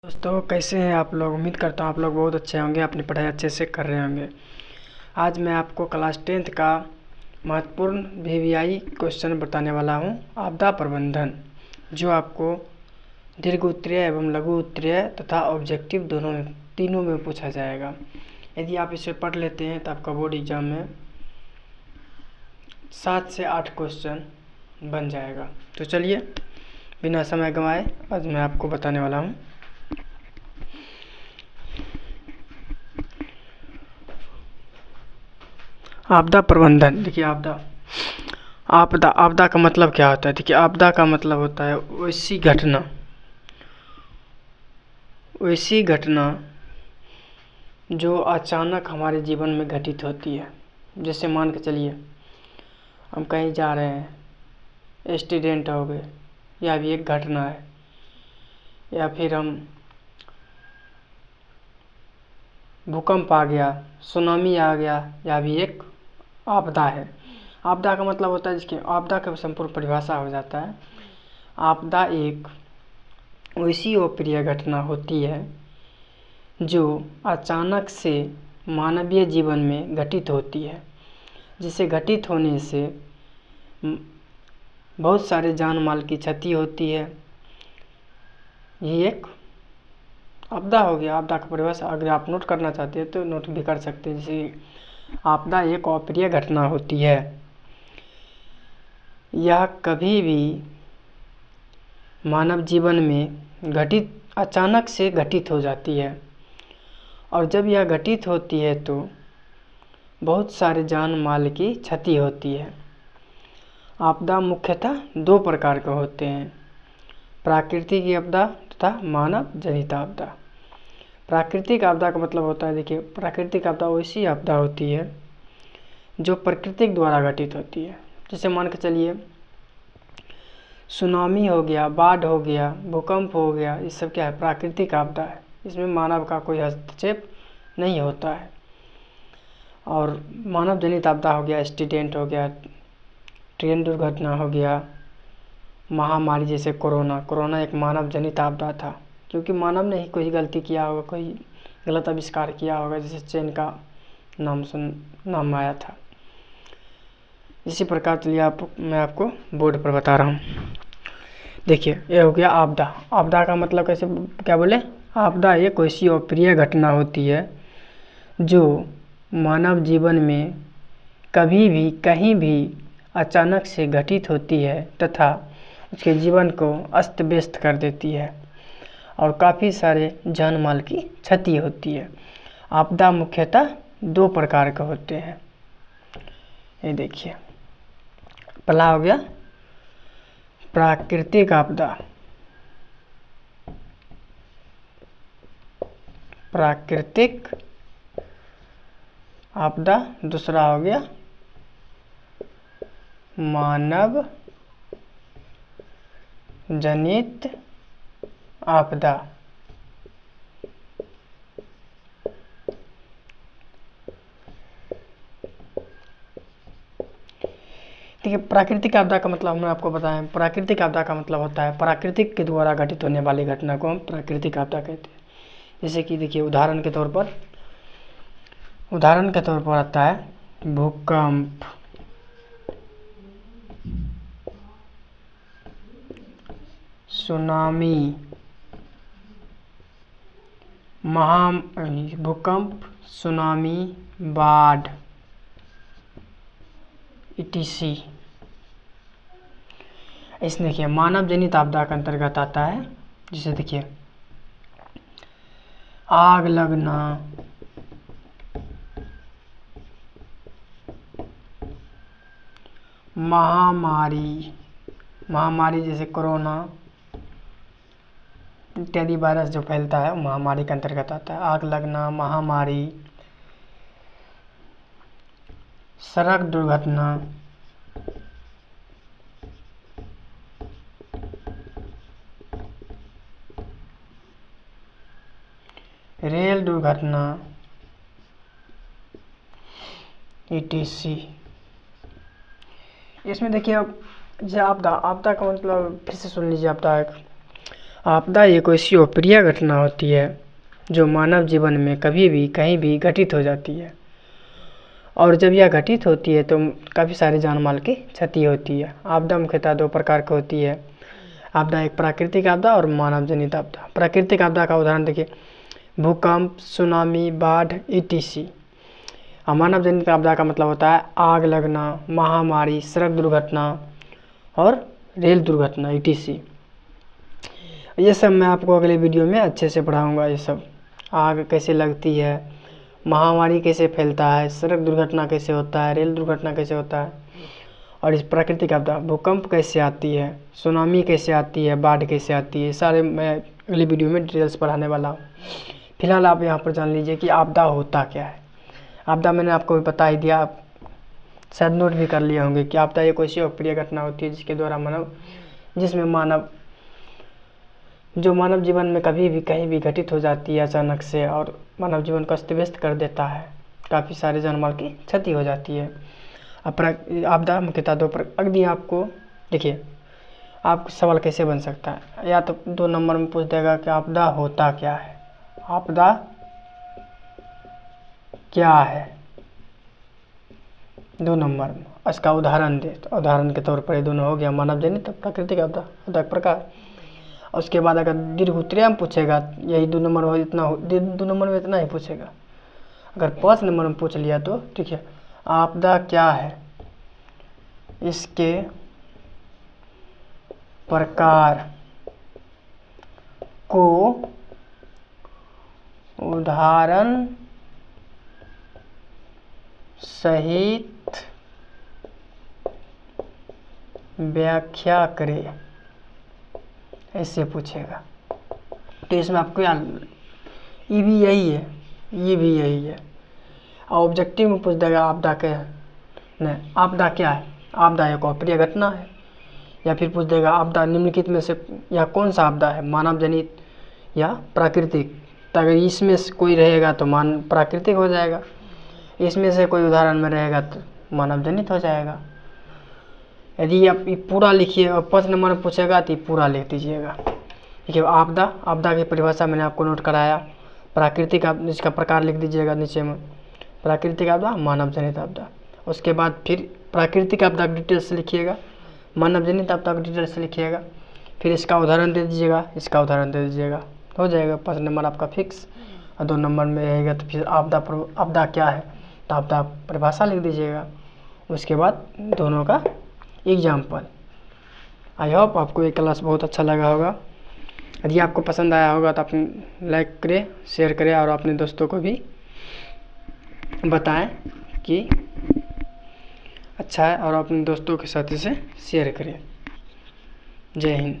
दोस्तों कैसे हैं आप लोग। उम्मीद करता हूँ आप लोग बहुत अच्छे होंगे, अपनी पढ़ाई अच्छे से कर रहे होंगे। आज मैं आपको क्लास 10th का महत्वपूर्ण वीवीआई क्वेश्चन बताने वाला हूँ, आपदा प्रबंधन, जो आपको दीर्घ उत्तरीय एवं लघु उत्तरीय तथा ऑब्जेक्टिव तीनों में पूछा जाएगा। यदि आप इसे पढ़ लेते हैं तो आपका बोर्ड एग्जाम में 7 से 8 क्वेश्चन बन जाएगा। तो चलिए बिना समय गंवाए आज मैं आपको बताने वाला हूँ। आपदा प्रबंधन। देखिए आपदा का मतलब क्या होता है। देखिए आपदा का मतलब होता है वैसी घटना जो अचानक हमारे जीवन में घटित होती है। जैसे मान के चलिए हम कहीं जा रहे हैं, एक्सीडेंट हो गए, यह भी एक घटना है। या फिर हम भूकंप आ गया, सुनामी आ गया, यह भी एक आपदा है। आपदा का मतलब होता है, जिसकी आपदा का संपूर्ण परिभाषा हो जाता है, आपदा एक वैसी अप्रिय घटना होती है जो अचानक से मानवीय जीवन में घटित होती है, जिसे घटित होने से बहुत सारे जान माल की क्षति होती है। ये एक आपदा हो गया। आपदा का परिभाषा अगर आप नोट करना चाहते हैं तो नोट भी कर सकते हैं। जैसे आपदा एक अप्रिय घटना होती है, यह कभी भी मानव जीवन में अचानक से घटित हो जाती है, और जब यह घटित होती है तो बहुत सारे जान माल की क्षति होती है। आपदा मुख्यतः 2 प्रकार के होते हैं, प्राकृतिक आपदा तथा मानव जनित आपदा। प्राकृतिक आपदा का मतलब होता है, देखिए प्राकृतिक आपदा वैसी आपदा होती है जो प्रकृतिक द्वारा घटित होती है। जैसे मान के चलिए सुनामी हो गया, बाढ़ हो गया, भूकंप हो गया, ये सब क्या है, प्राकृतिक आपदा है। इसमें मानव का कोई हस्तक्षेप नहीं होता है। और मानव जनित आपदा हो गया, एक्सीडेंट हो गया, ट्रेन दुर्घटना हो गया, महामारी जैसे कोरोना एक मानव जनित आपदा था, क्योंकि मानव ने ही कोई गलती किया होगा, कोई गलत आविष्कार किया होगा, जैसे चेन का नाम आया था। इसी प्रकार चलिए मैं आपको बोर्ड पर बता रहा हूँ। देखिए ये हो गया आपदा। आपदा का मतलब कैसे क्या बोले, आपदा एक वैसी अप्रिय घटना होती है जो मानव जीवन में कभी भी कहीं भी अचानक से घटित होती है तथा उसके जीवन को अस्त व्यस्त कर देती है और काफ़ी सारे जान माल की क्षति होती है। आपदा मुख्यतः 2 प्रकार के होते हैं। ये देखिए पहला हो गया प्राकृतिक आपदा। प्राकृतिक आपदा। दूसरा हो गया मानव जनित आपदा। देखिए प्राकृतिक आपदा का मतलब हमने आपको बताया, प्राकृतिक आपदा का मतलब होता है प्राकृतिक के द्वारा घटित होने वाली घटना को हम प्राकृतिक आपदा कहते हैं। जैसे कि देखिए उदाहरण के तौर पर आता है भूकंप, सुनामी, भूकंप, सुनामी, बाढ़ etc। इसमें देखिए मानव जनित आपदा के अंतर्गत आता है, जिसे देखिए आग लगना, महामारी जैसे कोरोना इत्यादि वायरस जो फैलता है महामारी के अंतर्गत आता है। आग लगना, महामारी, सड़क दुर्घटना, रेल दुर्घटना etc। इसमें देखिए अब आपदा का मतलब फिर से सुन लीजिए। आपदा एक ऐसी अप्रिय घटना होती है जो मानव जीवन में कभी भी कहीं भी घटित हो जाती है, और जब यह घटित होती है तो काफ़ी सारे जान माल की क्षति होती है। आपदा मुख्यतः 2 प्रकार की होती है। आपदा एक प्राकृतिक आपदा और मानव जनित आपदा। प्राकृतिक आपदा का उदाहरण देखिए, भूकंप, सुनामी, बाढ़ etc। मानव जनित आपदा का मतलब होता है आग लगना, महामारी, सड़क दुर्घटना और रेल दुर्घटना etc। ये सब मैं आपको अगले वीडियो में अच्छे से पढ़ाऊँगा। ये सब आग कैसे लगती है, महामारी कैसे फैलता है, सड़क दुर्घटना कैसे होता है, रेल दुर्घटना कैसे होता है, और इस प्राकृतिक आपदा भूकंप कैसे आती है, सुनामी कैसे आती है, बाढ़ कैसे आती है, सारे मैं अगली वीडियो में डिटेल्स पढ़ाने वाला हूँ। फिलहाल आप यहाँ पर जान लीजिए कि आपदा होता क्या है। आपदा मैंने आपको भी बता ही दिया, आप शायद नोट भी कर लिए होंगे कि आपदा एक ऐसी अप्रिय घटना होती है जिसके द्वारा जो मानव जीवन में कभी भी कहीं भी घटित हो जाती है अचानक से, और मानव जीवन को अस्त व्यस्त कर देता है, काफ़ी सारे जान माल की क्षति हो जाती है। आपदा मुख्यतः 2 प्रकार। अगली आपको देखिए, आपको सवाल कैसे बन सकता है, या तो 2 नंबर में पूछ देगा कि आपदा होता क्या है। आपदा क्या है 2 नंबर में, इसका उदाहरण दे। तो उदाहरण के तौर पर ये दोनों हो गया, मानव जनित प्राकृतिक आपदा प्रकार। उसके बाद अगर दीर्घ उत्तरीय में पूछेगा, यही 2 नंबर में इतना ही पूछेगा। अगर 5 नंबर में पूछ लिया तो ठीक है, आपदा क्या है, इसके प्रकार को उदाहरण सहित व्याख्या करे, ऐसे पूछेगा। तो इसमें आपको ये भी यही है, ये भी यही है। और ऑब्जेक्टिव में पूछ देगा आपदा क्या है, आपदा एक अप्रिय घटना है। या फिर पूछ देगा आपदा निम्नलिखित में से या कौन सा आपदा है, मानव जनित या प्राकृतिक। तो अगर इसमें से कोई रहेगा तो प्राकृतिक हो जाएगा, इसमें से कोई उदाहरण में रहेगा तो मानव जनित हो जाएगा। यदि आप ये पूरा लिखिए और 5 नंबर में पूछेगा तो पूरा लिख दीजिएगा। देखिए, आपदा की परिभाषा मैंने आपको नोट कराया। प्राकृतिक इसका प्रकार लिख दीजिएगा नीचे में, प्राकृतिक आपदा, मानव जनित आपदा। उसके बाद फिर प्राकृतिक आपदा की डिटेल्स लिखिएगा, मानव जनित आपदा की डिटेल्स लिखिएगा, फिर इसका उदाहरण दे दीजिएगा, इसका उदाहरण दे दीजिएगा, हो जाएगा 5 नंबर आपका फिक्स। और 2 नंबर में रहेगा तो फिर आपदा क्या है तो आपदा परिभाषा लिख दीजिएगा। उसके बाद दोनों का एग्जाम्पल। आई होप आपको ये क्लास बहुत अच्छा लगा होगा। यदि आपको पसंद आया होगा तो आप लाइक करें, शेयर करें और अपने दोस्तों को भी बताएं कि अच्छा है, और अपने दोस्तों के साथ इसे शेयर करें। जय हिंद।